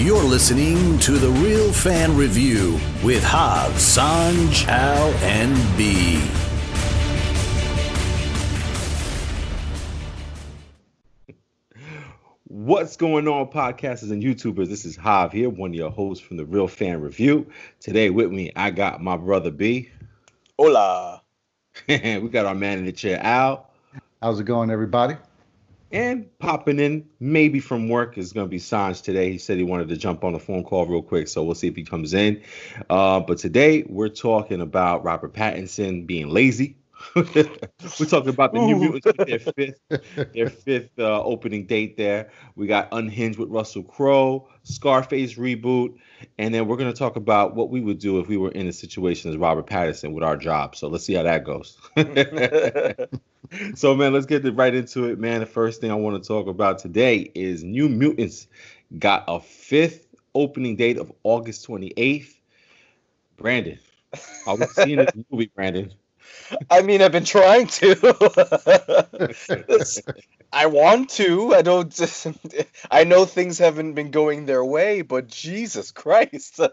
You're listening to The Real Fan Review with Hav, Sanj, Al, and B. What's going on, podcasters and YouTubers? This is Hav here, one of your hosts from The Real Fan Review. Today with me, I got my brother B. Hola. We got our man in the chair, Al. How's it going, everybody? And popping in, maybe from work, is going to be Sanj today. He said he wanted to jump on a phone call real quick, so we'll see if he comes in. But today, we're talking about Robert Pattinson being lazy. We're talking about the New Mutants with their fifth opening date there. We got Unhinged with Russell Crowe, Scarface reboot, and then we're going to talk about what we would do if we were in a situation as Robert Pattinson with our job. So let's see how that goes. So, man, let's get right into it, man. The first thing I want to talk about today is New Mutants got a fifth opening date of August 28th. Brandon, are we seeing this movie, Brandon? I mean, I've been trying to. I want to. I don't. I know things haven't been going their way, but Jesus Christ. This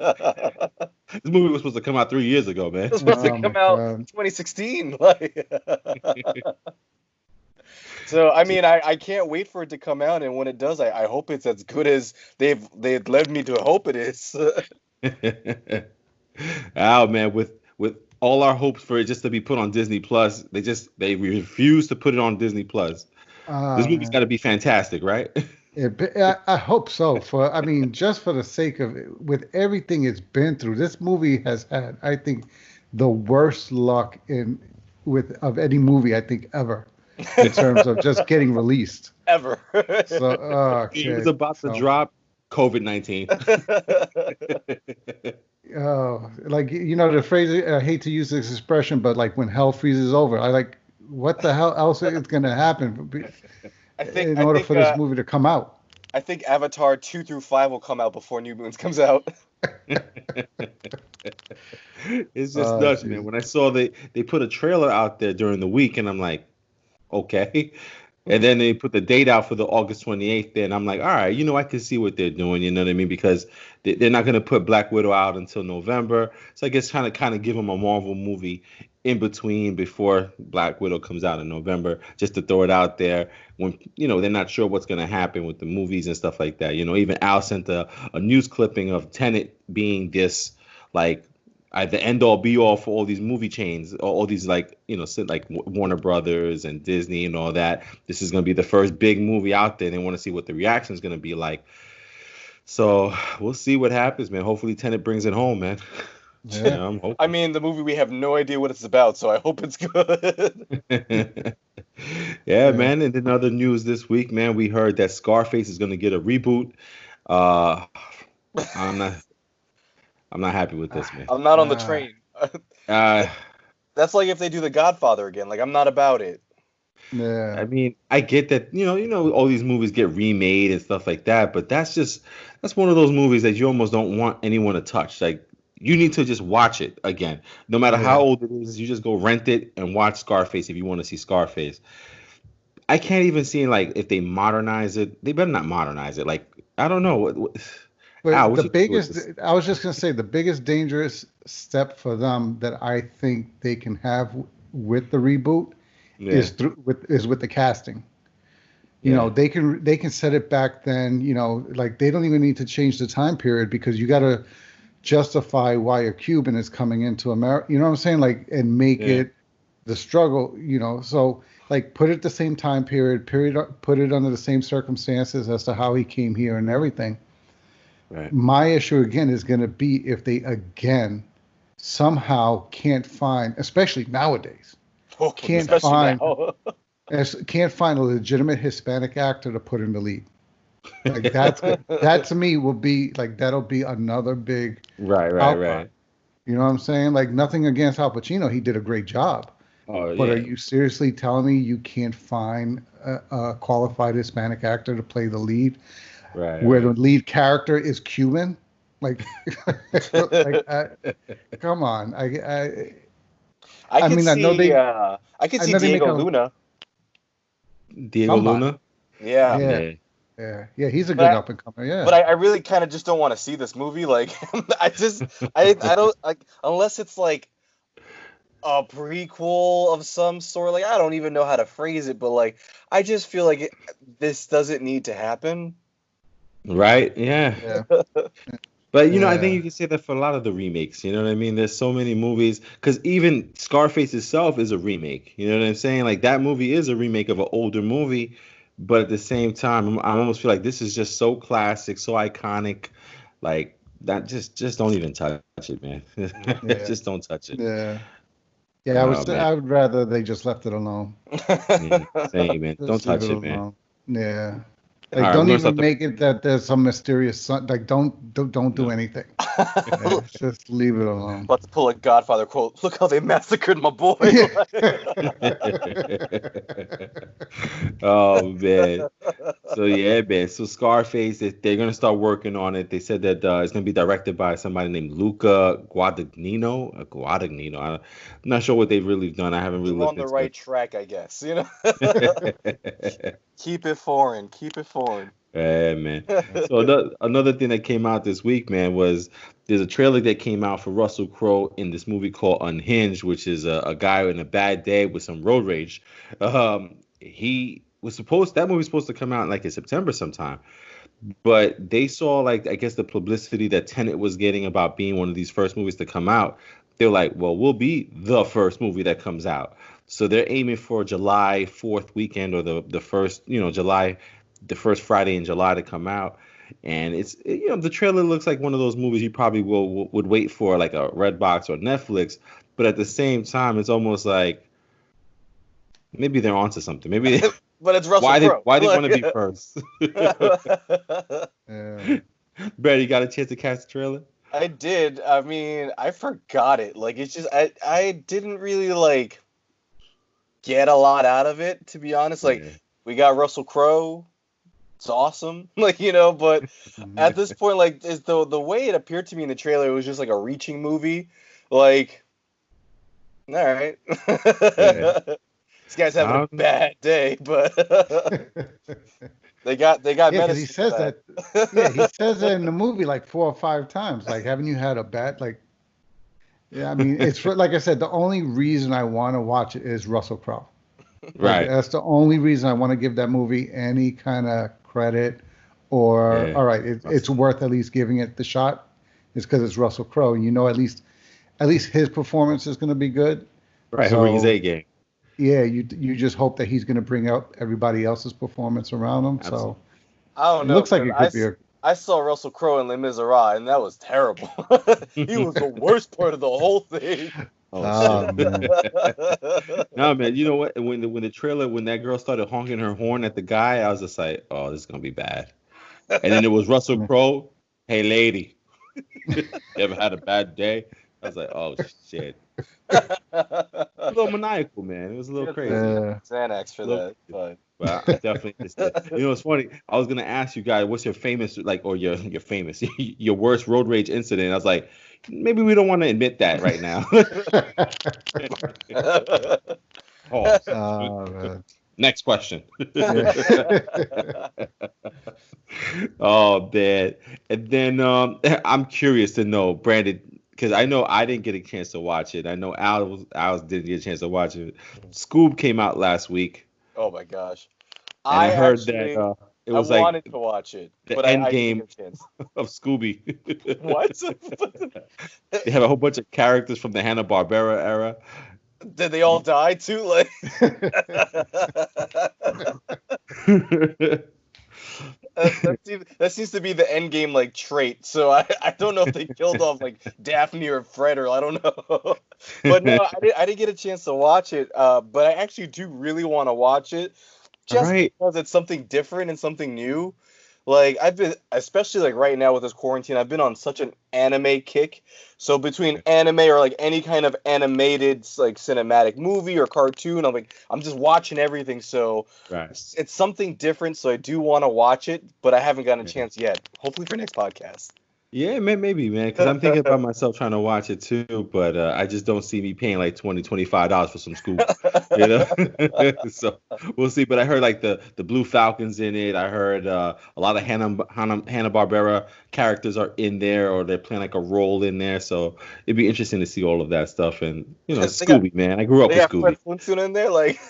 movie was supposed to come out 3 years ago, man. It was supposed to come out in 2016. So, I mean, I can't wait for it to come out, and when it does, I hope it's as good as they've led me to hope it is. Oh, man, with all our hopes for it just to be put on Disney Plus, they refuse to put it on Disney Plus. This movie's got to be fantastic, right? I hope so. Just for the sake of it, with everything it's been through, this movie has had, I think, the worst luck of any movie I think ever, in terms of just getting released Ever. So It was about to drop COVID-19. The phrase, I hate to use this expression, but like when hell freezes over, what the hell else is going to happen in order for this movie to come out? I think Avatar 2 through 5 will come out before New Mutants comes out. It's just nuts, man. When I saw they put a trailer out there during the week, and I'm like, okay. And then they put the date out for the August 28th there, and I'm like, all right, I can see what they're doing, you know what I mean? Because they're not going to put Black Widow out until November. So I guess kind of give them a Marvel movie in between before Black Widow comes out in November, just to throw it out there when, they're not sure what's going to happen with the movies and stuff like that. Even Al sent a news clipping of Tenet being this, the end all be all for all these movie chains, all these like Warner Brothers and Disney and all that. This is going to be the first big movie out there. They want to see what the reaction is going to be like. So we'll see what happens, man. Hopefully Tenet brings it home, man. Yeah. I mean, the movie, we have no idea what it's about, so I hope it's good. Yeah, man. And in other news this week, man, we heard that Scarface is going to get a reboot. I'm not happy with this, man. I'm not on the train. That's like if they do The Godfather again. I'm not about it. Yeah. I mean, I get that, all these movies get remade and stuff like that, but that's one of those movies that you almost don't want anyone to touch. You need to just watch it again. No matter how old it is, you just go rent it and watch Scarface if you want to see Scarface. I can't even see, if they modernize it. They better not modernize it. I don't know. But I was just going to say, the biggest dangerous step for them that I think they can have with the reboot is with the casting. They can set it back then, they don't even need to change the time period, because you got to justify why a Cuban is coming into America, you know what I'm saying? And make it the struggle, so put it the same time period, put it under the same circumstances as to how he came here and everything. Right. My issue again is going to be if they again somehow can't find, especially nowadays, can't find a legitimate Hispanic actor to put in the lead. That to me will be that'll be another big right. You know what I'm saying? Nothing against Al Pacino, he did a great job. But are you seriously telling me you can't find a qualified Hispanic actor to play the lead? Right. Where the lead character is Cuban? Come on. I could see Diego Luna. Diego Luna? Yeah. Yeah, he's a good up and comer. Yeah, but I really kind of just don't want to see this movie. Like, I don't like unless it's like a prequel of some sort. Like, I don't even know how to phrase it, but like, I just feel like this doesn't need to happen. Right? Yeah. But I think you can say that for a lot of the remakes. You know what I mean? There's so many movies, because even Scarface itself is a remake. You know what I'm saying? Like, that movie is a remake of an older movie, but at the same time, I almost feel like this is just so classic, so iconic. Like, that just don't even touch it, man. Just don't touch it. Yeah, I would rather they just left it alone. Same, man. Don't touch it, man. Yeah. Like, don't even make it that there's some mysterious son. Like, don't do anything. Just leave it alone. About to pull a Godfather quote. Look how they massacred my boy. Oh, man. So, yeah, man. So, Scarface, they're going to start working on it. They said that it's going to be directed by somebody named Luca Guadagnino. I'm not sure what they've really done. I haven't really looked into it. On the right track, I guess. Keep it foreign. Yeah, man. So another thing that came out this week, man, was there's a trailer that came out for Russell Crowe in this movie called Unhinged, which is a guy in a bad day with some road rage. That movie was supposed to come out like in September sometime, but they saw, like, I guess the publicity that Tenet was getting about being one of these first movies to come out. They're like, well, we'll be the first movie that comes out. So they're aiming for July 4th weekend, or the first, the first Friday in July to come out. And it's, the trailer looks like one of those movies you probably would wait for, like a Redbox or Netflix. But at the same time, it's almost like maybe they're onto something. Maybe. But it's Russell Crowe. Why they want to be first? Brad, you got a chance to catch the trailer? I did. I mean, I forgot it. Like, it's just I didn't really like get a lot out of it, to be honest. Like, we got Russell Crowe. It's awesome. Like, but at this point, like, is the way it appeared to me in the trailer, it was just like a reaching movie. Like, all right. This guy's having a bad day, but they got medicine. He says that. Yeah, he says that in the movie like 4 or 5 times. Like, haven't you had a bad, like? Yeah, I mean, it's like I said, the only reason I want to watch it is Russell Crowe. Right. Like, that's the only reason I want to give that movie any kind of credit, or all right, it's worth at least giving it the shot. Is because it's Russell Crowe. At least his performance is going to be good. Right. He'll bring his A game. Yeah, you just hope that he's going to bring out everybody else's performance around him. Absolutely. So I don't know. It looks like it could be. I saw Russell Crowe in Les Miserables, and that was terrible. He was the worst part of the whole thing. Oh, man. No, man. You know what? When that girl started honking her horn at the guy, I was just like, oh, this is gonna be bad. And then it was Russell Crowe. Hey, lady, you ever had a bad day? I was like, oh shit. A little maniacal, man. It was a little crazy. Xanax for that, but I definitely missed it. It's funny. I was gonna ask you guys, what's your famous, like, or your famous, your worst road rage incident? I was like, maybe we don't want to admit that right now. Man. Next question. Oh, man. And then I'm curious to know, Brandon, because I know I didn't get a chance to watch it. I know Al didn't get a chance to watch it. Scoob came out last week. Oh my gosh! And I heard that it was I wanted to watch it, the end game of Scooby. What? They have a whole bunch of characters from the Hanna-Barbera era. Did they all die too? Like, that seems to be the end game, like, trait. So I don't know if they killed off like Daphne or Fred, or I don't know. But no, I didn't get a chance to watch it. But I actually do really want to watch it, just because it's something different and something new. Like, I've been, especially like right now with this quarantine, I've been on such an anime kick. So between anime or like any kind of animated like cinematic movie or cartoon, I'm just watching everything. So it's something different. So I do want to watch it, but I haven't gotten a chance yet. Hopefully for next podcast. Yeah, maybe, man, because I'm thinking about myself trying to watch it too, but I just don't see me paying like $25 for some Scoob, you know. So we'll see. But I heard like the Blue Falcons in it. I heard a lot of Hanna-Barbera characters are in there, or they're playing like a role in there. So it'd be interesting to see all of that stuff. And Scooby, man, I grew up They with got Fred Scooby. Flintstone in there, like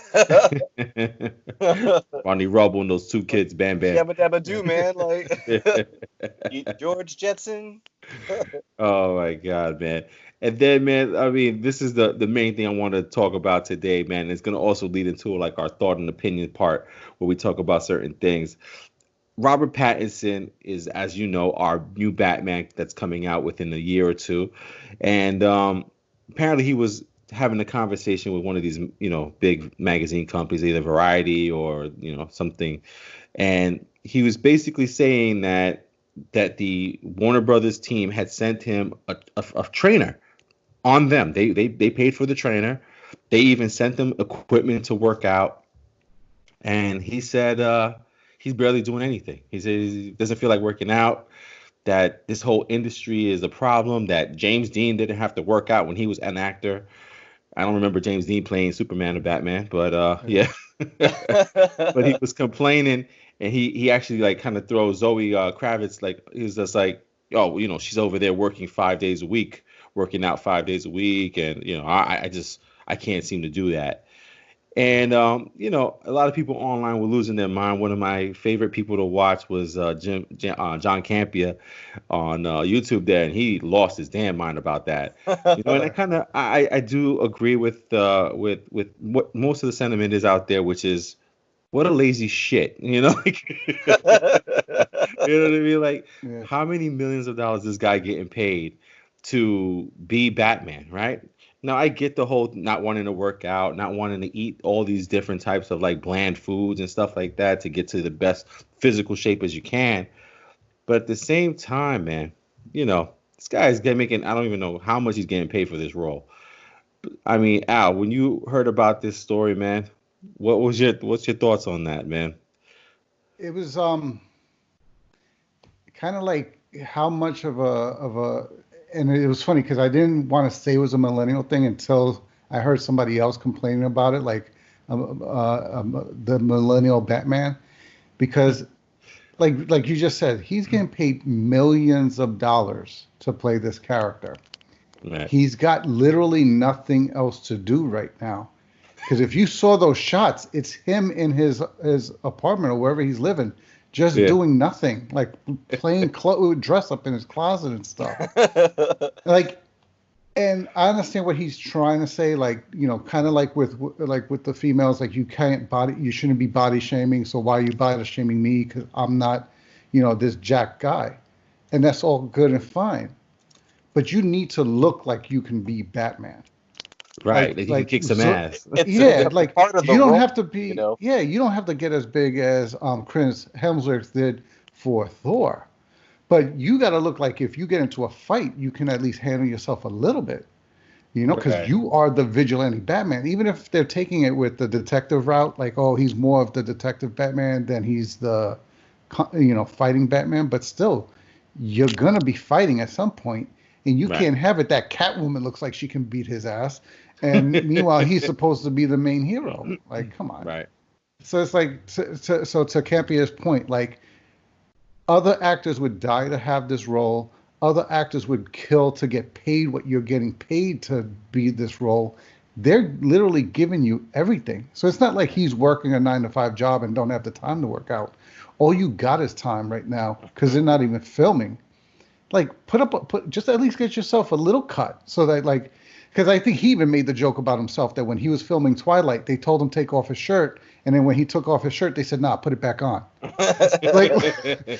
Barney Rubble and those two kids, Bam Bam. Yabba Dabba Doo, man, like George Jetson. Oh my God, man. And then, man, I mean, this is the main thing I want to talk about today, man. It's going to also lead into like our thought and opinion part where we talk about certain things. Robert Pattinson is, as you know, our new Batman that's coming out within a year or two. And apparently he was having a conversation with one of these, big magazine companies, either Variety or, something. And he was basically saying that the Warner Brothers team had sent him a trainer on them. They paid for the trainer. They even sent them equipment to work out. And he said he's barely doing anything. He said he doesn't feel like working out, that this whole industry is a problem, that James Dean didn't have to work out when he was an actor. I don't remember James Dean playing Superman or Batman, but yeah. But he was complaining, and he actually like kind of throws Zoe Kravitz, like he was just like, oh, she's over there working 5 days a week, working out 5 days a week, and I can't seem to do that. And a lot of people online were losing their mind. One of my favorite people to watch was John Campia on YouTube there, and he lost his damn mind about that. And I do agree with what most of the sentiment is out there, which is what a lazy shit, you know what I mean? Like, yeah. How many millions of dollars is this guy getting paid to be Batman, right? Now, I get the whole not wanting to work out, not wanting to eat all these different types of like bland foods and stuff like that to get to the best physical shape as you can. But at the same time, man, this guy is making, I don't even know how much he's getting paid for this role. I mean, Al, when you heard about this story, man, what's your thoughts on that, man? It was kind of like how much of a and it was funny because I didn't want to say it was a millennial thing until I heard somebody else complaining about it, like the millennial Batman, because like you just said, he's getting paid millions of dollars to play this character. Right. He's got literally nothing else to do right now, because if you saw those shots, it's him in his apartment or wherever he's living, just doing nothing, like playing dress up in his closet and stuff. Like, and I understand what he's trying to say, like, kind of like with the females, like you shouldn't be body shaming. So why are you body shaming me? Because I'm not, this jack guy, and that's all good and fine. But you need to look like you can be Batman. Right, like he can kick some ass. Yeah, like part of you don't have to be. Yeah, you don't have to get as big as Chris Hemsworth did for Thor, but you got to look like if you get into a fight, you can at least handle yourself a little bit, because you are the vigilante Batman. Even if they're taking it with the detective route, like, oh, he's more of the detective Batman than he's the, fighting Batman. But still, you're gonna be fighting at some point, and you can't have it that Catwoman looks like she can beat his ass. And meanwhile, he's supposed to be the main hero. Like, come on. Right. So it's like, so to Campia's point, like, other actors would die to have this role. Other actors would kill to get paid what you're getting paid to be this role. They're literally giving you everything. So it's not like he's working a 9-to-5 job and don't have the time to work out. All you got is time right now because they're not even filming. Like, just at least get yourself a little cut so that, like, because I think he even made the joke about himself that when he was filming Twilight, they told him take off his shirt, and then when he took off his shirt, they said, "Nah, put it back on."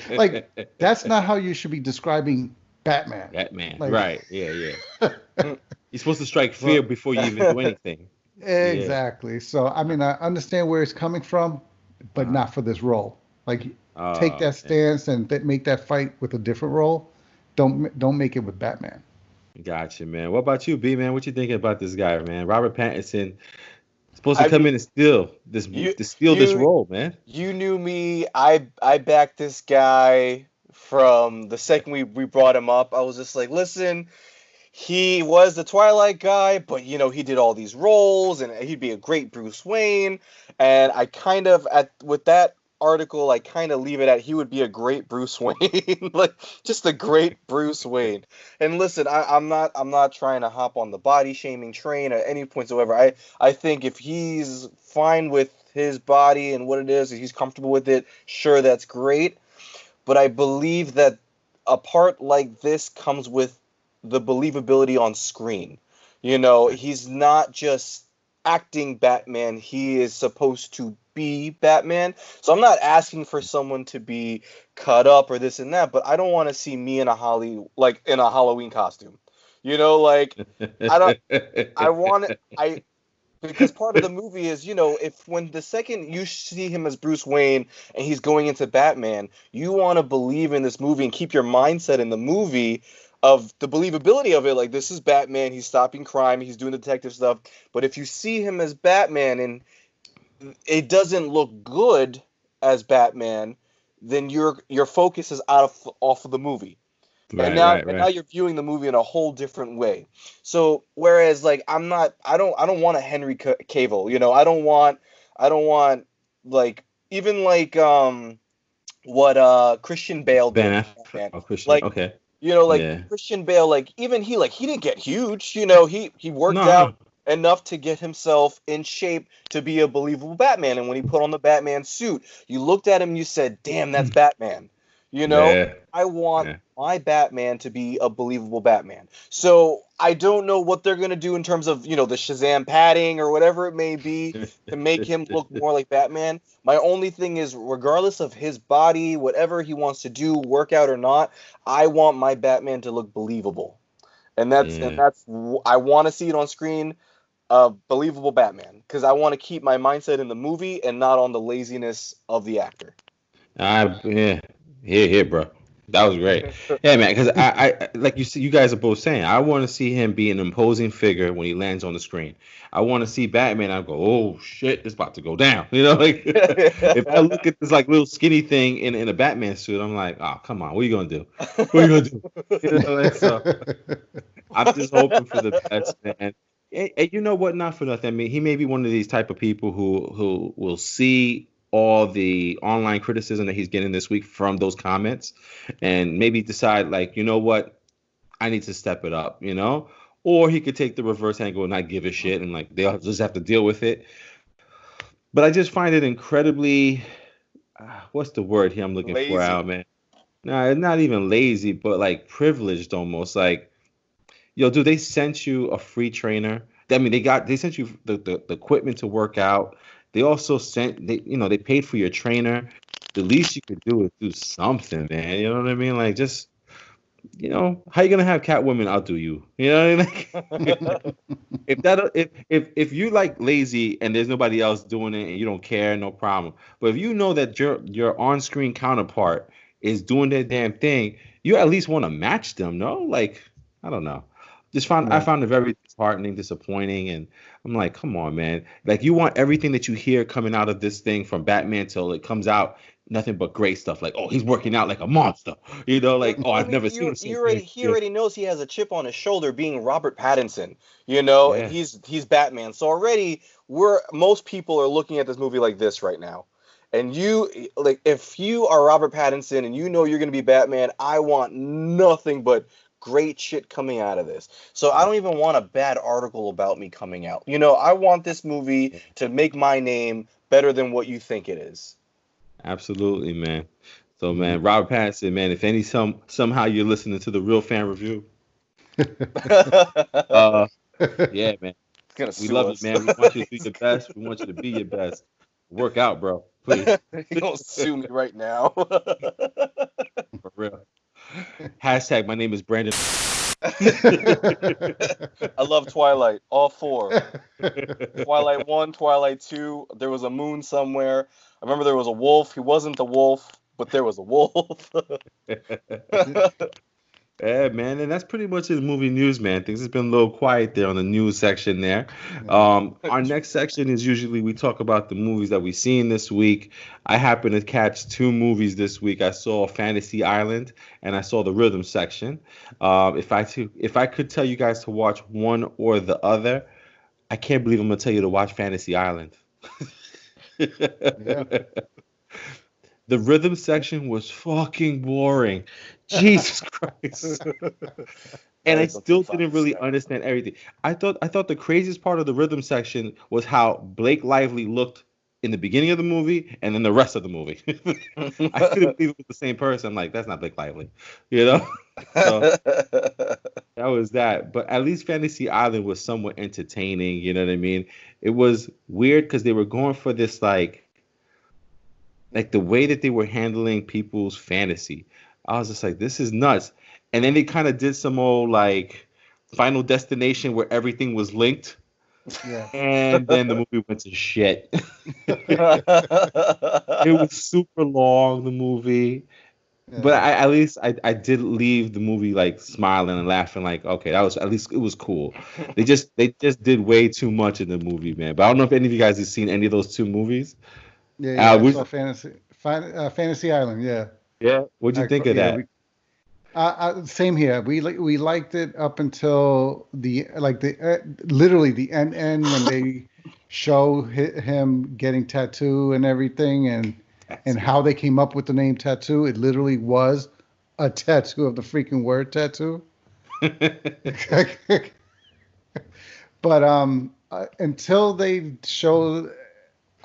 like that's not how you should be describing Batman. Like, right? Yeah. You're supposed to strike fear before you even do anything. Exactly. Yeah. So I mean, I understand where he's coming from, but not for this role. Like, take that stance and make that fight with a different role. Don't make it with Batman. Gotcha, man. What about you, B, man? What you thinking about this guy, man? Robert Pattinson supposed to come in and steal this role, man. You knew me. I backed this guy from the second we brought him up. I was just like, listen, he was the Twilight guy, but he did all these roles, and he'd be a great Bruce Wayne. And I kind of with that article, I kind of leave it at he would be a great Bruce Wayne, like just a great Bruce Wayne. And listen, I'm not trying to hop on the body shaming train at any point whatsoever. I think if he's fine with his body and what it is, if he's comfortable with it, sure, that's great. But I believe that a part like this comes with the believability on screen. He's not just acting Batman, he is supposed to be Batman. So I'm not asking for someone to be cut up or this and that, but I don't want to see me in a Halloween costume. Because part of the movie is, if when the second you see him as Bruce Wayne and he's going into Batman, you want to believe in this movie and keep your mindset in the movie of the believability of it. Like, this is Batman, he's stopping crime, he's doing detective stuff. But if you see him as Batman and it doesn't look good as Batman, then your focus is off of the movie. Right, and now you're viewing the movie in a whole different way. So whereas I don't want a Henry Cavill, I don't want what Christian Bale did. Christian, okay. Christian Bale, even he didn't get huge, he worked out enough to get himself in shape to be a believable Batman. And when he put on the Batman suit, you looked at him and you said, damn, that's Batman. I want my Batman to be a believable Batman. So I don't know what they're going to do in terms of, the Shazam padding or whatever it may be to make him look more like Batman. My only thing is, regardless of his body, whatever he wants to do, workout or not, I want my Batman to look believable. And that's I want to see it on screen, believable Batman, because I want to keep my mindset in the movie and not on the laziness of the actor. Here, bro. That was great. Yeah, man, because I like you guys are both saying, I want to see him be an imposing figure when he lands on the screen. I want to see Batman. I go, oh shit, it's about to go down. If I look at this little skinny thing in a Batman suit, I'm like, oh come on, what are you gonna do? What are you gonna do? So I'm just hoping for the best, man. And you know what? Not for nothing. I mean, he may be one of these type of people who will see all the online criticism that he's getting this week from those comments and maybe decide you know what, I need to step it up, or he could take the reverse angle and not give a shit and they'll just have to deal with it. But I just find it incredibly what's the word here I'm looking lazy. For out, man. No, not even lazy, but privileged almost. Yo, dude, they sent you a free trainer. I mean, they sent you the equipment to work out. They also they paid for your trainer. The least you could do is do something, man. You know what I mean? Just, how you gonna have Catwoman outdo you? You know what I mean? If you lazy and there's nobody else doing it and you don't care, no problem. But if you know that your on-screen counterpart is doing their damn thing, you at least want to match them, no? I don't know. I found it very disheartening, disappointing, and I'm like, come on, man. You want everything that you hear coming out of this thing from Batman till it comes out, nothing but great stuff. Oh, he's working out like a monster. I've never seen him. He already knows he has a chip on his shoulder being Robert Pattinson, and he's Batman. So already most people are looking at this movie like this right now. And if you are Robert Pattinson and you're going to be Batman, I want nothing but great shit coming out of this. So I don't even want a bad article about me coming out. I want this movie to make my name better than what you think it is. Absolutely, man. So, man, Robert Pattinson, man, if somehow you're listening to the Real Fan Review, yeah, man. We love you, man. We want you to be the best. We want you to be your best. Work out, bro. Please. You don't sue me right now. For real. Hashtag my name is Brandon. I love Twilight. All 4. Twilight 1, Twilight 2. There was a moon somewhere. I remember there was a wolf. He wasn't the wolf, but there was a wolf. Yeah, man, and that's pretty much it. Movie news, man. Things has been a little quiet there on the news section there. Our next section is usually we talk about the movies that we've seen this week. I happened to catch two movies this week. I saw Fantasy Island and I saw the Rhythm section. If I could tell you guys to watch one or the other, I can't believe I'm gonna tell you to watch Fantasy Island. Yeah. The Rhythm section was fucking boring. Jesus Christ. And I still didn't really understand everything. I thought the craziest part of the Rhythm section was how Blake Lively looked in the beginning of the movie and then the rest of the movie. I couldn't believe it was the same person. I'm like, that's not Blake Lively. You know? So that was that. But at least Fantasy Island was somewhat entertaining, you know what I mean? It was weird because they were going for this like the way that they were handling people's fantasy. I was just like, this is nuts. And then they kind of did some old like Final Destination where everything was linked. Yeah. And then the movie went to shit. It was super long, the movie. Yeah. But at least I did leave the movie like smiling and laughing, like, okay, that was at least it was cool. They just did way too much in the movie, man. But I don't know if any of you guys have seen any of those two movies. Yeah, I saw Fantasy Island. Yeah. Yeah. What'd you think of that? Same here. We liked it up until literally the end when they show him getting tattoo and everything, and how they came up with the name tattoo. It literally was a tattoo of the freaking word tattoo. But until they show,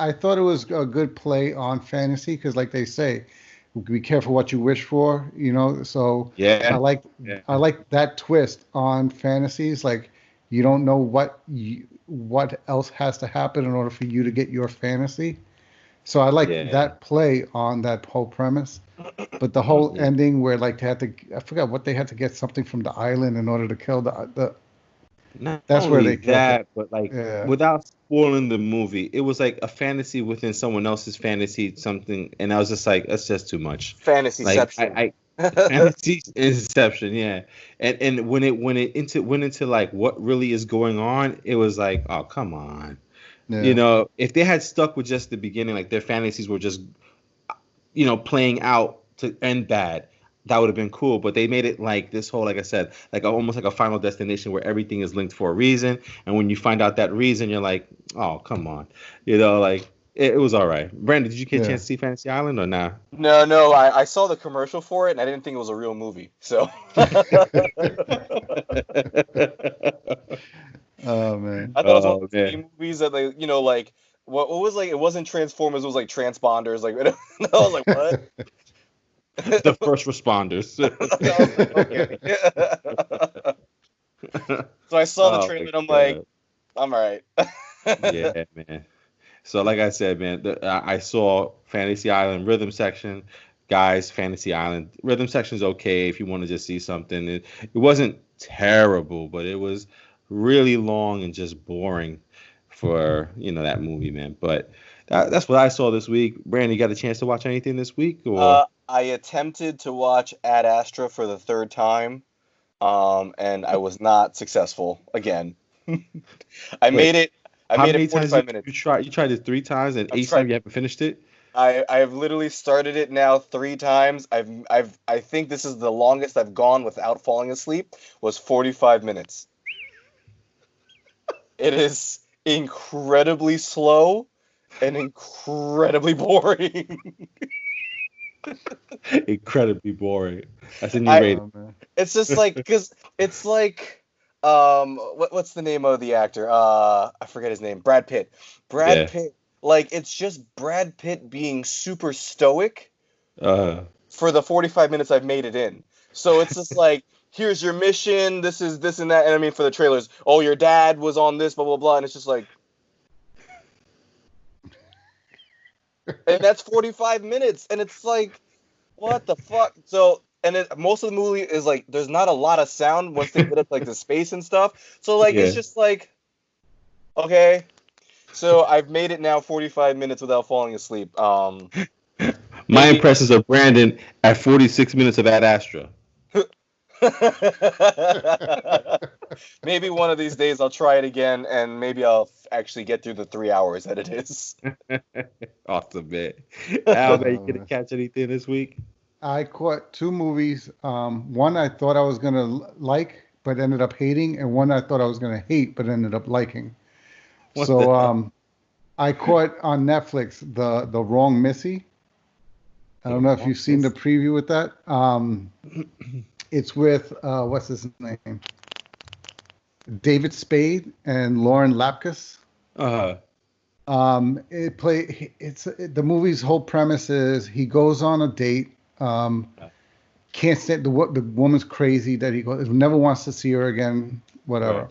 I thought it was a good play on fantasy because, like they say, be careful what you wish for, you know. So yeah, I like that twist on fantasies. Like you don't know what else has to happen in order for you to get your fantasy. So I like that play on that whole premise. But the whole ending where like they had to, I forgot what they had to get something from the island in order to kill the Not that's where they that, but like without spoiling the movie, it was like a fantasy within someone else's fantasy, something, and I was just like, that's just too much. Fantasyception. Fantasy inception, yeah. And when it went into like what really is going on, it was like, oh come on. Yeah. You know, if they had stuck with just the beginning, like their fantasies were just, you know, playing out to end bad, that would have been cool. But they made it like this whole, like I said, like almost like a Final Destination where everything is linked for a reason. And when you find out that reason, you're like, oh, come on. You know, like it was all right. Brandon, did you get a chance to see Fantasy Island or not? No. I saw the commercial for it and I didn't think it was a real movie. So. Oh man! I thought it was one of those movies that they, you know, like what was like it wasn't Transformers, it was like Transponders. Like I was like, what? The first responders. So I saw the trailer and I'm like, I'm all right. Yeah, man. So like I said, man, I saw Fantasy Island Rhythm section. Guys, Fantasy Island Rhythm section is okay if you want to just see something. It wasn't terrible, but it was really long and just boring for, you know, that movie, man. But that's what I saw this week. Brandon, you got a chance to watch anything this week? Or I attempted to watch Ad Astra for the third time, and I was not successful again. I made it 45 minutes. You tried it 3 times, and each time you haven't finished it? I've literally started it now 3 times. I think this is the longest I've gone without falling asleep, was 45 minutes. It is incredibly slow and incredibly boring. Incredibly boring. That's a new rating. It's just like, because it's like, what's the name of the actor? I forget his name. Brad Pitt. Pitt. Like, it's just Brad Pitt being super stoic for the 45 minutes I've made it in. So it's just like, here's your mission, this is this and that. And I mean, for the trailers, oh, your dad was on this, blah, blah, blah. And it's just like... And that's 45 minutes. And it's like, what the fuck? So, and most of the movie is like, there's not a lot of sound once they get up like the space and stuff. So, like, it's just like, okay. So I've made it now 45 minutes without falling asleep. My impressions of Brandon at 46 minutes of Ad Astra. Maybe one of these days I'll try it again, and maybe I'll actually get through the 3 hours that it is. Awesome, man. Al, man, you gonna catch anything this week? I caught 2 movies. One I thought I was gonna like, but ended up hating, and one I thought I was gonna hate, but ended up liking. I caught on Netflix the Wrong Missy. I don't know if you've seen the preview with that. It's with what's his name? David Spade and Lauren Lapkus. Uh-huh. The movie's whole premise is he goes on a date. Can't stand the woman's crazy that he never wants to see her again. Whatever. Right.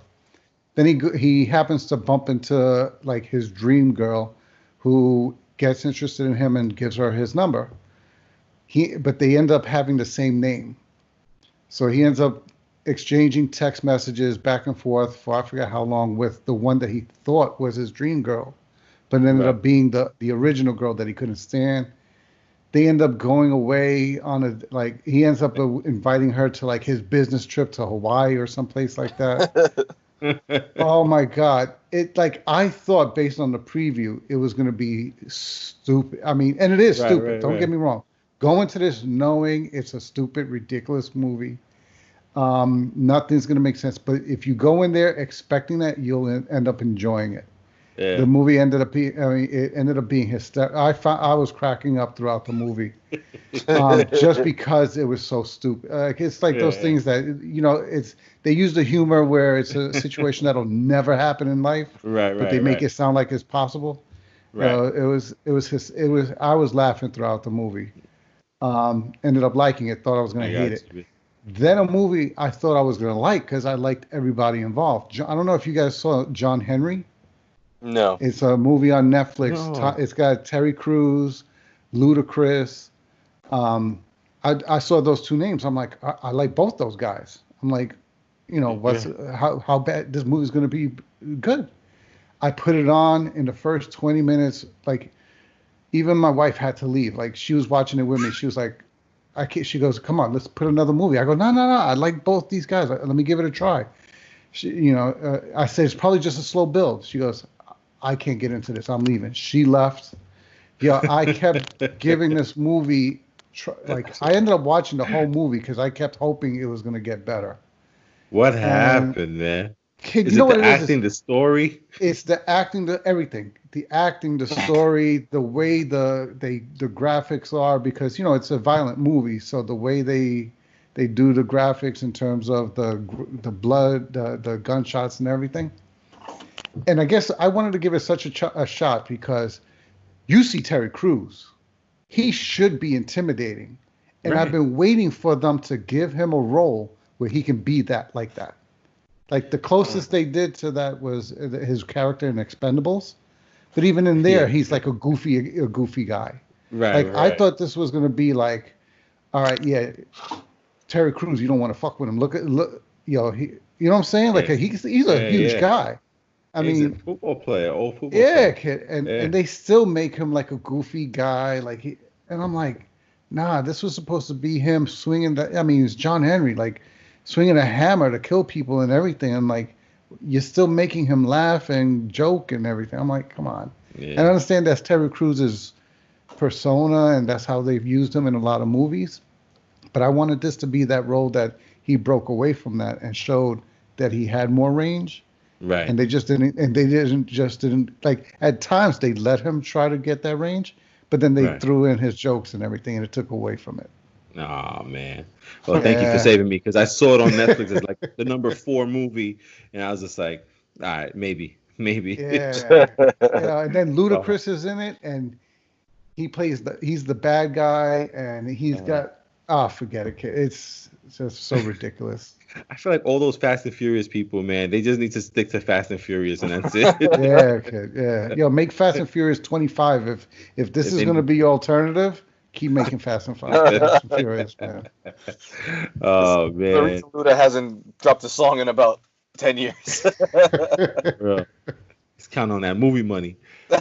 Then he happens to bump into like his dream girl, who gets interested in him and gives her his number. But they end up having the same name, so he ends up exchanging text messages back and forth for I forget how long with the one that he thought was his dream girl, but it ended up being the original girl that he couldn't stand. They end up going away on he ends up inviting her to like his business trip to Hawaii or someplace like that. Oh my God. I thought based on the preview, it was going to be stupid. I mean, and it is stupid. Don't get me wrong. Go into this knowing it's a stupid, ridiculous movie. Nothing's going to make sense. But if you go in there expecting that, you'll end up enjoying it. Yeah. The movie ended up being hysterical. I was cracking up throughout the movie, just because it was so stupid. It's like those things that they use the humor where it's a situation that'll never happen in life, but they make it sound like it's possible. Right. I was laughing throughout the movie. Ended up liking it. Thought I was going to hate it. Then a movie I thought I was going to like because I liked everybody involved. I don't know if you guys saw John Henry. No. It's a movie on Netflix. No. It's got Terry Crews, Ludacris. I saw those 2 names. I'm like, I like both those guys. I'm like, how bad this movie's going to be good. I put it on in the first 20 minutes. Like, even my wife had to leave. Like, she was watching it with me. She was like, she goes, come on, let's put another movie. I go, no. I like both these guys. Let me give it a try. I said, it's probably just a slow build. She goes, I can't get into this. I'm leaving. She left. Yeah, I kept giving this movie, I ended up watching the whole movie because I kept hoping it was going to get better. What happened, man? Is it the acting, the story? It's the acting, everything. The acting, the story, the way the graphics are, because, it's a violent movie. So the way they do the graphics in terms of the blood, the gunshots and everything. And I guess I wanted to give it such a shot because you see Terry Crews. He should be intimidating. And I've been waiting for them to give him a role where he can be like that. Like the closest they did to that was his character in Expendables. But even in there, he's like a goofy guy. Right. I thought this was going to be like, all right, Terry Crews, you don't want to fuck with him. Look, you know what I'm saying? Like he's a huge guy. He's a football player, old football player. Kid. And they still make him like a goofy guy. And I'm like, nah, this was supposed to be him swinging it's John Henry, like swinging a hammer to kill people and everything. I'm like, you're still making him laugh and joke and everything. I'm like, come on. Yeah. And I understand that's Terry Crews' persona and that's how they've used him in a lot of movies. But I wanted this to be that role that he broke away from that and showed that he had more range. Right. And they didn't like at times they let him try to get that range, but then they threw in his jokes and everything and it took away from it. Oh man. Well, thank you for saving me because I saw it on Netflix as like the number 4 movie and I was just like, all right, maybe. Yeah. And then Ludacris is in it and he's the bad guy and he's got forget it, kid. It's just so ridiculous. I feel like all those Fast and Furious people, man, they just need to stick to Fast and Furious, and that's it. Yeah. Make Fast and Furious 25. If this is going to be your alternative, keep making Fast and Furious, man. Oh, man. Larissa Luda hasn't dropped a song in about 10 years. Bro, let's count on that movie money.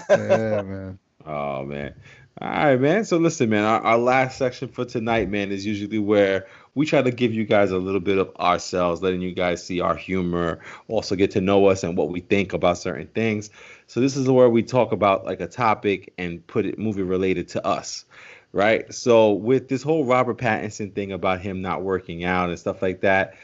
Yeah, man. Oh, man. All right, man. So listen, man, our last section for tonight, man, is usually where we try to give you guys a little bit of ourselves, letting you guys see our humor, also get to know us and what we think about certain things. So this is where we talk about like a topic and put it movie related to us, right? So with this whole Robert Pattinson thing about him not working out and stuff like that,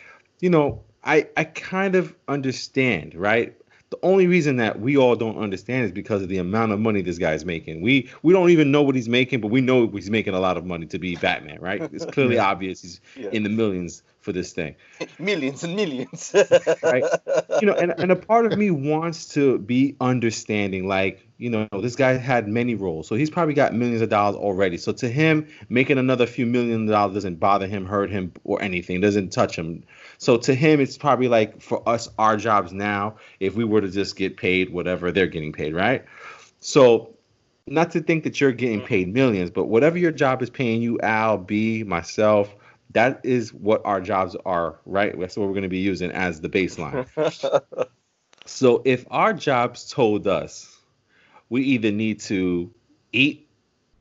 I kind of understand, right? The only reason that we all don't understand is because of the amount of money this guy's making. We don't even know what he's making, but we know he's making a lot of money to be Batman, right? It's clearly obvious he's in the millions for this thing. Millions and millions. Right? And a part of me wants to be understanding, like, this guy had many roles. So he's probably got millions of dollars already. So to him, making another few $1 million doesn't bother him, hurt him, or anything. Doesn't touch him. So to him, it's probably like for us, our jobs now, if we were to just get paid whatever they're getting paid, right? So not to think that you're getting paid millions, but whatever your job is paying you, Al, B, myself, that is what our jobs are, right? That's what we're going to be using as the baseline. So if our jobs told us we either need to eat,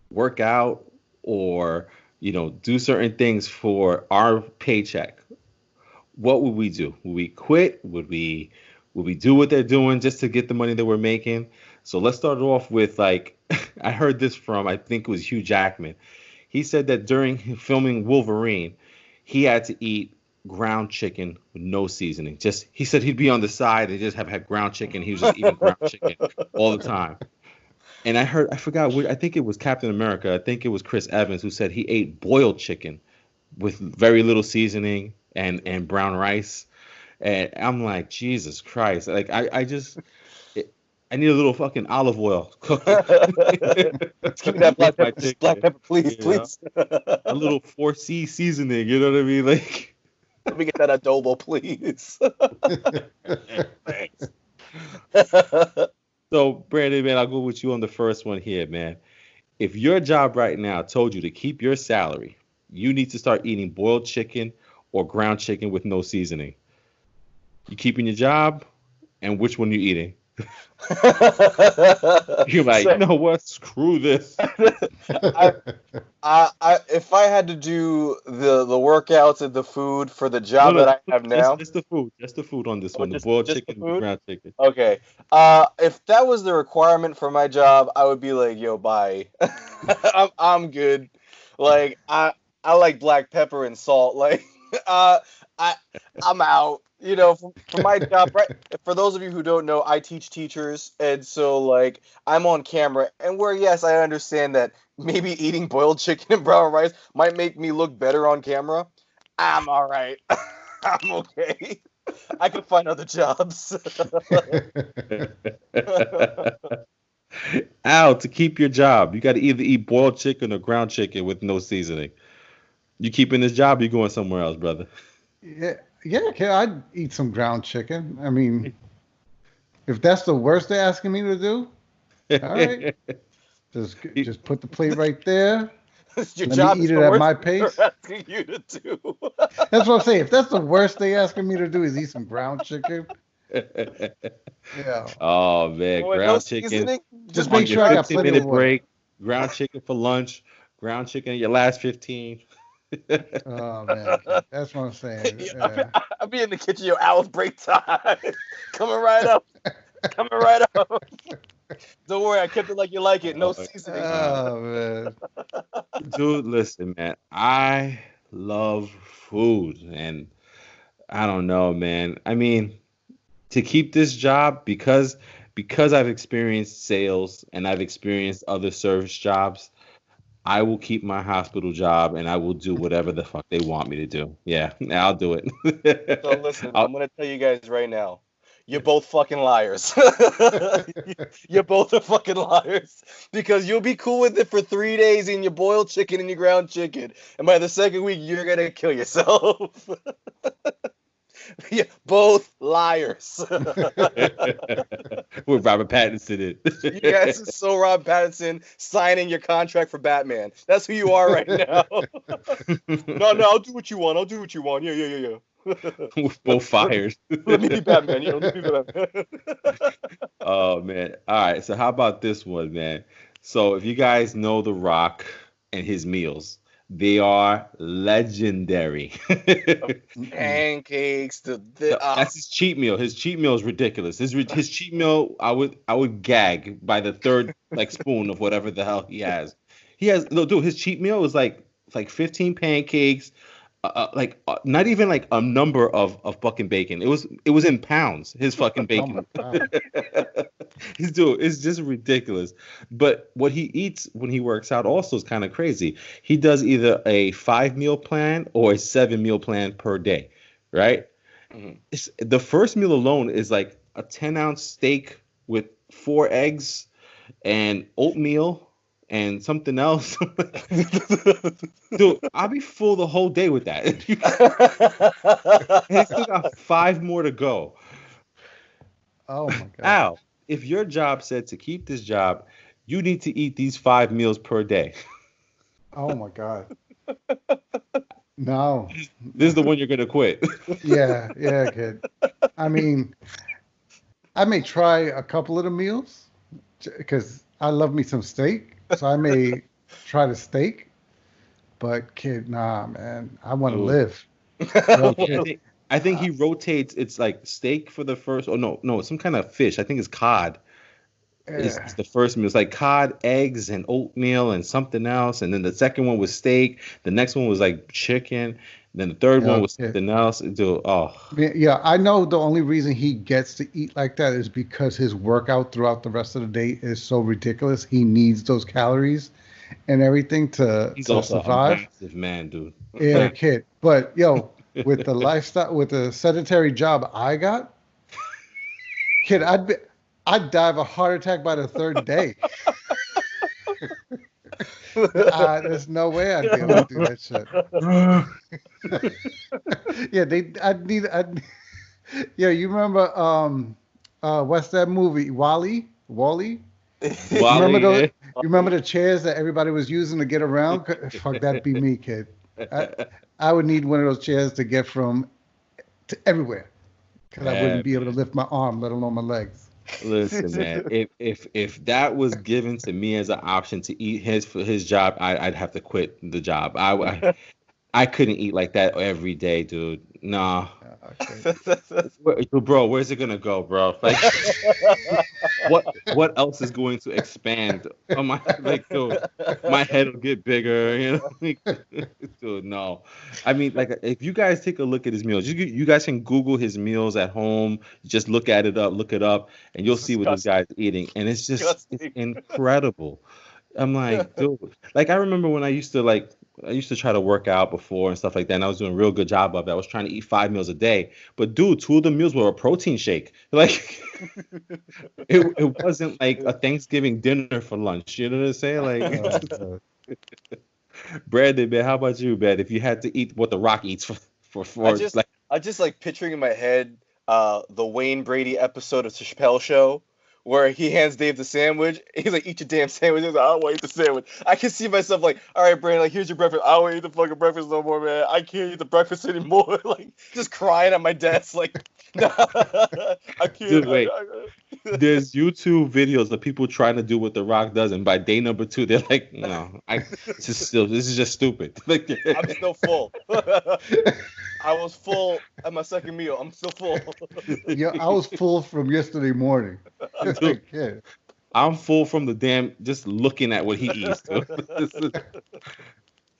work out, or, do certain things for our paycheck, what would we do? Would we quit? Would we do what they're doing just to get the money that we're making? So let's start off with, like, I heard this from, I think it was Hugh Jackman. He said that during filming Wolverine, he had to eat ground chicken with no seasoning. He said he'd be on the side and just have had ground chicken. He was just eating ground chicken all the time. And I forgot, I think it was Captain America. I think it was Chris Evans who said he ate boiled chicken with very little seasoning and brown rice. And I'm like, Jesus Christ. Like, I need a little fucking olive oil. Give me that black pepper, please. A little 4C seasoning, you know what I mean? Like, let me get that adobo, please. Thanks. So, Brandon, man, I'll go with you on the first one here, man. If your job right now told you to keep your salary, you need to start eating boiled chicken or ground chicken with no seasoning. You keeping your job? And which one you eating? You're like, you know what? Screw this. If I had to do the workouts and the food for the job that I have now, just the food on this one, the boiled chicken, the ground chicken. Okay. If that was the requirement for my job, I would be like, yo, bye. I'm good. Like, I like black pepper and salt. Like, I'm out. For my job, right? For those of you who don't know, I teach teachers, and so, like, I'm on camera, and yes, I understand that maybe eating boiled chicken and brown rice might make me look better on camera. I'm all right. I'm okay. I can find other jobs. Al, to keep your job, you got to either eat boiled chicken or ground chicken with no seasoning. You keeping this job, you going somewhere else, brother? Yeah, I'd eat some ground chicken. I mean, if that's the worst they're asking me to do, all right. Just put the plate right there. Your Let job me eat it at my pace. They're asking you to do. That's what I'm saying. If that's the worst they're asking me to do is eat some ground chicken. Yeah. Oh, man, ground chicken. Just make sure I got plenty of water. Break, ground chicken for lunch, ground chicken in your last 15. Oh man, that's what I'm saying. Yeah. I'll be in the kitchen, your hours break time. Coming right up. Don't worry, I kept it like you like it. No seasoning. Oh man. Dude, listen, man. I love food, and I don't know, man. I mean, to keep this job, because I've experienced sales and I've experienced other service jobs, I will keep my hospital job and I will do whatever the fuck they want me to do. Yeah, I'll do it. So listen, I'm going to tell you guys right now. You're both fucking liars. You're both are fucking liars. Because you'll be cool with it for 3 days in your boiled chicken and your ground chicken. And by the second week, you're going to kill yourself. You're both liars. With Robert Pattinson in. You guys are so Robert Pattinson signing your contract for Batman. That's who you are right now. No, I'll do what you want. Yeah. We're both fired. Let me be Batman. Let me be Batman. Oh, man. All right. So how about this one, man? So if you guys know The Rock and his meals, they are legendary. Pancakes. That's his cheat meal. His cheat meal is ridiculous. His cheat meal, I would gag by the third like spoon of whatever the hell he has. No, dude. His cheat meal is like 15 pancakes, not even like a number of fucking bacon. It was in pounds. His fucking bacon. Dude, it's just ridiculous. But what he eats when he works out also is kind of crazy. He does either a 5-meal plan or a 7-meal plan per day, right? Mm-hmm. The first meal alone is like a 10-ounce steak with 4 eggs and oatmeal and something else. Dude, I'll be full the whole day with that. He's still got 5 more to go. Oh my god. Al, if your job said to keep this job, you need to eat these 5 meals per day. Oh my god. No. This is the one you're gonna quit. Yeah, kid. I mean, I may try a couple of the meals because I love me some steak. So I may try the steak, but kid, nah, man. I want to live. I think he rotates. It's like steak for the first. Oh no, it's some kind of fish. I think it's cod. It's the first meal. It's like cod, eggs, and oatmeal, and something else. And then the second one was steak. The next one was like chicken. Then the third one was something else. Yeah, I know the only reason he gets to eat like that is because his workout throughout the rest of the day is so ridiculous. He needs those calories and everything to also survive. A massive man, dude. Yeah, kid. But yo, with the lifestyle, with the sedentary job I got, kid, I'd die of a heart attack by the third day. There's no way I'd be able to do that shit. Yeah, you remember what's that movie? Wall-E? Wall-E, You remember the chairs that everybody was using to get around? Fuck, that'd be me, kid. I would need one of those chairs to get from to everywhere because I wouldn't be able to lift my arm, let alone my legs. Listen, man. If that was given to me as an option to eat his job, I'd have to quit the job. I couldn't eat like that every day, dude. Nah. Bro, where's it gonna go, bro? Like, what else is going to expand? Oh my, dude, my head will get bigger, you know? Dude, no. I mean, like, if you guys take a look at his meals, you guys can Google his meals at home. Just look it up, and you'll see what this guy's eating, and it's just it's incredible. I'm like, dude, like I remember when I used to try to work out before and stuff like that, and I was doing a real good job of it. I was trying to eat 5 meals a day, but dude, 2 of the meals were a protein shake. Like, it wasn't like a Thanksgiving dinner for lunch. You know what I'm saying? Like, Brandon, man, how about you, man? If you had to eat what The Rock eats for I just like picturing in my head the Wayne Brady episode of the Chappelle Show, where he hands Dave the sandwich. He's like, eat your damn sandwich. He's like, I don't want to eat the sandwich. I can see myself like, all right, Brandon, like, here's your breakfast. I don't want to eat the fucking breakfast no more, man. I can't eat the breakfast anymore. Like, just crying at my desk. Like, nah, I can't. Dude, wait. There's YouTube videos of people trying to do what The Rock does, and by day number 2, they're like, no, this is just stupid. Like, I'm still full. I was full at my second meal. I'm still full. Yeah, I was full from yesterday morning. Dude, I'm full from the damn just looking at what he eats.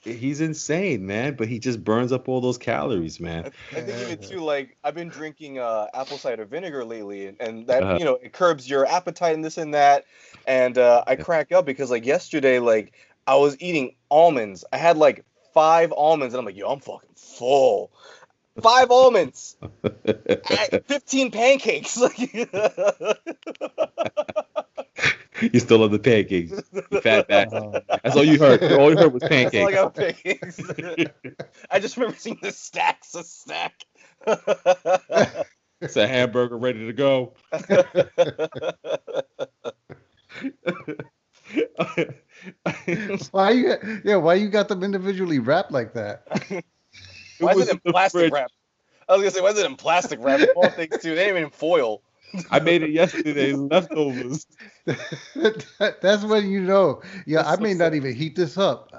He's insane, man, but he just burns up all those calories, man. I think even too, like, I've been drinking apple cider vinegar lately, and that it curbs your appetite and this and that. And I crack up because like yesterday, like I was eating almonds. I had like 5 almonds, and I'm like, yo, I'm fucking full. 5 almonds, 15 pancakes. You still love the pancakes, you fat bastard. That's all you heard. All you heard was pancakes. That's all I got, pancakes. I just remember seeing the stacks of snack. It's a hamburger ready to go. Why you got them individually wrapped like that? Why is it in plastic wrap? I was gonna say, why is it in plastic wrap? All things too. They ain't even in foil. I made it yesterday. Leftovers. That's when you know. Yeah, That's I so may sad. not even heat this up.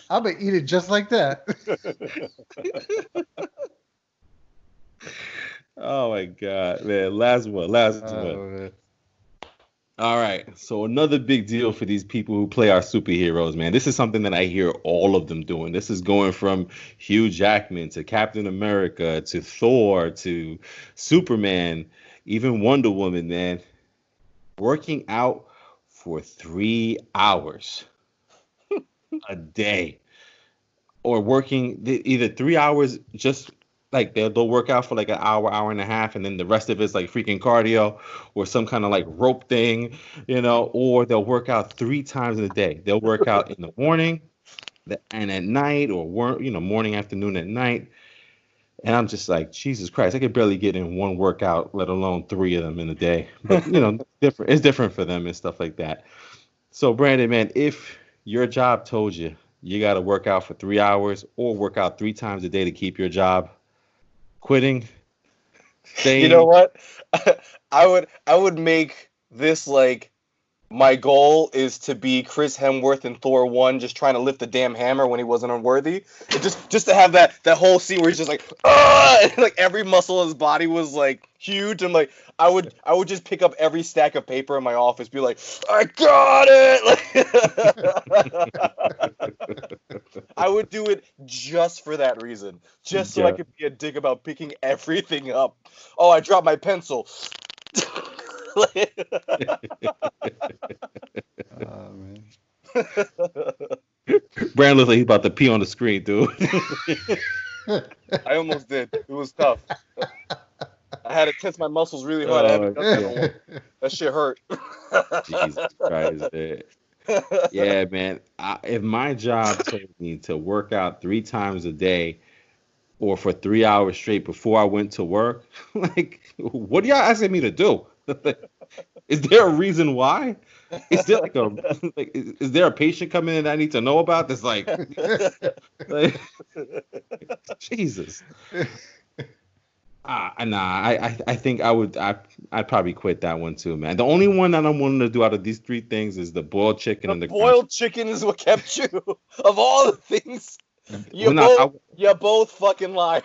I'm gonna eat it just like that. Oh my god, man! Last one. Last one. Man. All right. So another big deal for these people who play our superheroes, man. This is something that I hear all of them doing. This is going from Hugh Jackman to Captain America to Thor to Superman, even Wonder Woman, man. Working out for 3 hours a day, or working either 3 hours, just like they'll work out for like an hour, hour and a half, and then the rest of it's like freaking cardio or some kind of like rope thing, or they'll work out 3 times in a day. They'll work out in the morning and at night, or morning, afternoon, at night. And I'm just like, Jesus Christ, I could barely get in one workout, let alone 3 of them in a day. But different. It's different for them and stuff like that. So Brandon, man, if your job told you got to work out for 3 hours or work out 3 times a day to keep your job, quitting, staying. You know what? I would make this like my goal is to be Chris Hemsworth in Thor 1, just trying to lift the damn hammer when he wasn't unworthy. And just to have that whole scene where he's just like, ah! And like every muscle in his body was like huge. And like I would just pick up every stack of paper in my office, be like, I got it. Like, I would do it just for that reason, just so I could be a dick about picking everything up. Oh, I dropped my pencil. Oh, man. Brandon looks like he's about to pee on the screen, dude. I almost did. It was tough. I had to tense my muscles really hard. That shit hurt. Jesus Christ, man. Yeah, man. If my job told me to work out 3 times a day or for 3 hours straight before I went to work, like, what are y'all asking me to do? Is there a reason why? Is there is there a patient coming in that I need to know about? That's like Jesus. I think I'd probably quit that one too, man. The only one that I'm willing to do out of these 3 things is the boiled chicken and the boiled chicken is what kept you of all the things. You're both fucking liars.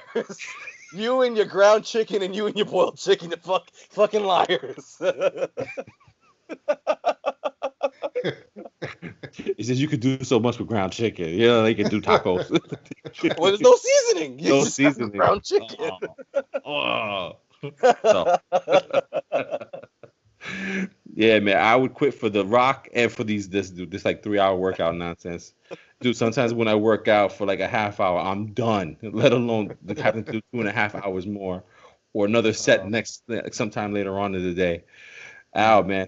You and your ground chicken and you and your boiled chicken, fucking liars. He says you could do so much with ground chicken. Yeah, they can do tacos. Well, there's no seasoning. No seasoning. Ground chicken. Yeah, man, I would quit for The Rock and for this like 3-hour workout nonsense. Dude, sometimes when I work out for like a half hour, I'm done. Let alone having to do 2.5 hours more, or another set sometime later on in the day. Ow, man,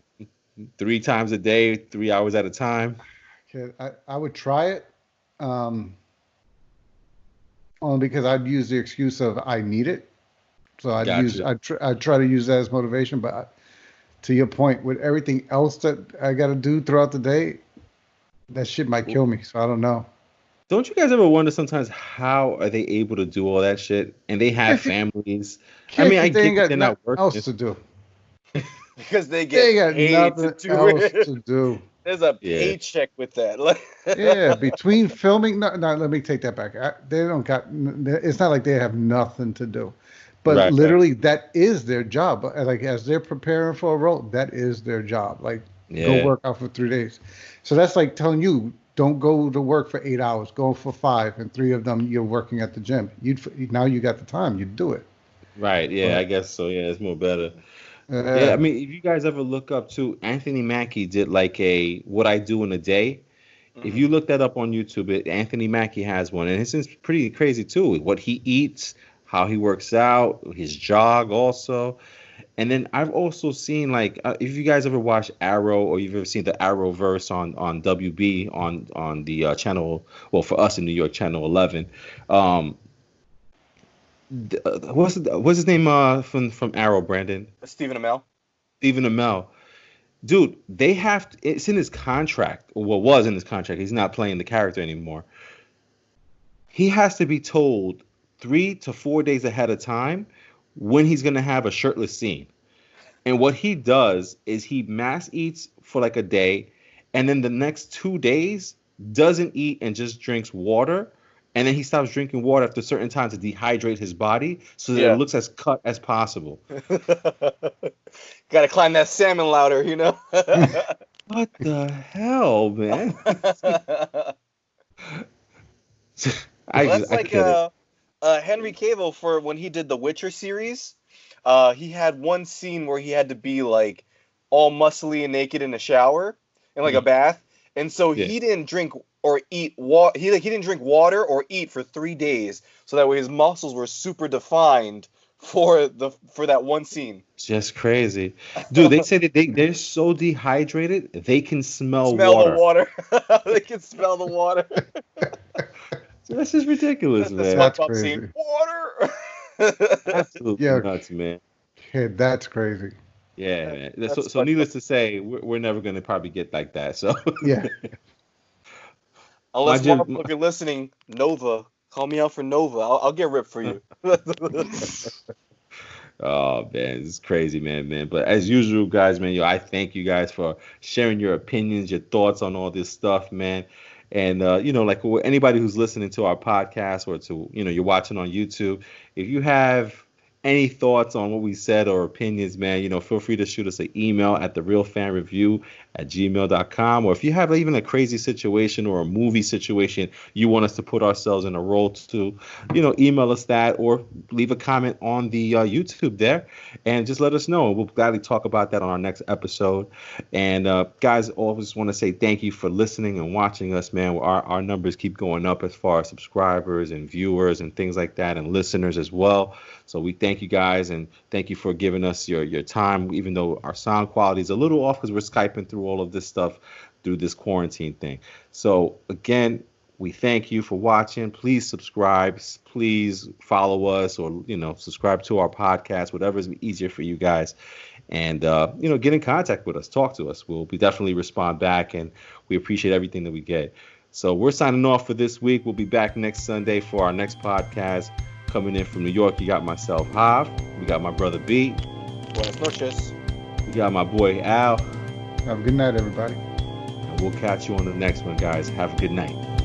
3 times a day, 3 hours at a time. I would try it, only because I'd use the excuse of I need it. So I'd try to use that as motivation. But to your point, with everything else that I got to do throughout the day, that shit might kill me. So I don't know. Don't you guys ever wonder sometimes how are they able to do all that shit? And they have families. I mean, I get that they're not working. Else to do. Because they got nothing else to do. There's a paycheck with that. Yeah, between filming. No, let me take that back. They don't got. It's not like they have nothing to do, but literally that is their job. Like as they're preparing for a role, that is their job. Like go work out for 3 days. So that's like telling you don't go to work for 8 hours. Go for 5, and 3 of them you're working at the gym. Now you got the time. You do it. Right. Yeah, I guess so. Yeah, it's more better. Yeah, I mean, if you guys ever look up too, Anthony Mackie did like a what I do in a day. Mm-hmm. If you look that up on YouTube, Anthony Mackie has one, and it's pretty crazy too. What he eats, how he works out, his jog also. And then I've also seen like if you guys ever watch Arrow or you've ever seen the Arrowverse on WB on the channel, well for us in New York, channel 11. What's his name from Arrow, Brandon? Stephen Amell. Stephen Amell. Dude, it's in his contract, or what was in his contract. He's not playing the character anymore. He has to be told 3 to 4 days ahead of time when he's gonna have a shirtless scene. And what he does is he mass eats for like a day, and then the next 2 days doesn't eat and just drinks water. And then he stops drinking water after a certain time to dehydrate his body so that it looks as cut as possible. Gotta climb that salmon ladder, you know? What the hell, man? That's like Henry Cavill for when he did the Witcher series. He had one scene where he had to be like all muscly and naked in a shower in like a bath, and so he didn't drink or eat water. He didn't drink water or eat for 3 days, so that way his muscles were super defined for that one scene. Just crazy, dude. They say that they're so dehydrated they can smell the water. They can smell the water. That's just ridiculous, man. That's crazy. Scene. Water. Absolutely nuts, man. Yeah, that's crazy. Yeah, man. So needless to say, we're never gonna probably get like that. So yeah. Unless Marvel, if you're listening, Nova, call me out for Nova. I'll get ripped for you. Oh man, it's crazy, man. But as usual, guys, man, I thank you guys for sharing your opinions, your thoughts on all this stuff, man. And like anybody who's listening to our podcast or to you're watching on YouTube, if you have any thoughts on what we said or opinions, man, feel free to shoot us an email at therealfanreview@gmail.com. Or if you have even a crazy situation or a movie situation you want us to put ourselves in a role to, email us that or leave a comment on the YouTube there and just let us know. We'll gladly talk about that on our next episode. And guys, always want to say thank you for listening and watching us, man. Our numbers keep going up as far as subscribers and viewers and things like that, and listeners as well. So we thank you guys, and thank you for giving us your time, even though our sound quality is a little off because we're Skyping through all of this stuff through this quarantine thing. So again, we thank you for watching. Please subscribe. Please follow us, or subscribe to our podcast, whatever is easier for you guys. And get in contact with us. Talk to us. We'll definitely respond back, and we appreciate everything that we get. So we're signing off for this week. We'll be back next Sunday for our next podcast. Coming in from New York, you got myself, Hav. We got my brother B. Buenas noches. We got my boy Al. Have a good night, everybody. And we'll catch you on the next one, guys. Have a good night.